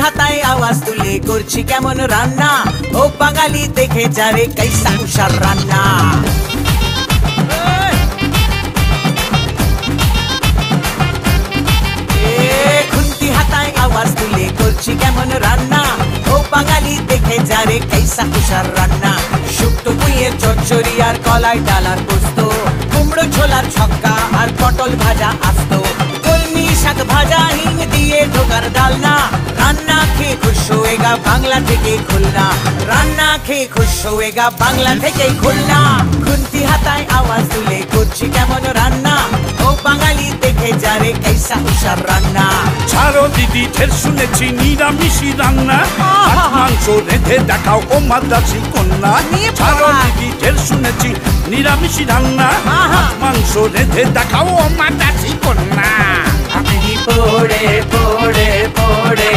হাতায় আওয়াজ তুলে করছি কেমন রান্না, ও বাঙালি দেখে যারে কাইসা কুষার রান্না। খুন্তি হাতায় আওয়াজ তুলে করছি কেমন রান্না, ও বাঙালি দেখে যারে কাইসা কুষার রান্না। শুক্তো কুইয়ের চচ্চড়ি আর কলাই ডালার পোস্ত, কুমড়ো ছোলার ছক্কা আর পটল ভাজা আস্ত, কলমি শাক ভাজা হিং দিয়ে ঢোকার ডালনা। রান্না খেয়ে খুশ হয়েগা বাংলা থেকে খুলনা, রান্না খেয়ে খুশ হয়েগা বাংলা থেকে খুলনা। খুন্তি হাতায় আওয়াজ তুলে করছি কেমন রান্না, ও বাঙালি দেখে যারে কাইসা কুষার রান্না। ছাড়ো দিদি ঢের শুনেছি নিরামিষি রান্না, মাছ মাংস রেঁধে দেখাও ও মাদ্রাসি কন্যা। ছাড়ো দিদি ঢের শুনেছি নিরামিষি রান্না, মাছ মাংস রেঁধে দেখাও ও মাদ্রাসি কন্যা। আমি পড়ে পড়ে পড়ে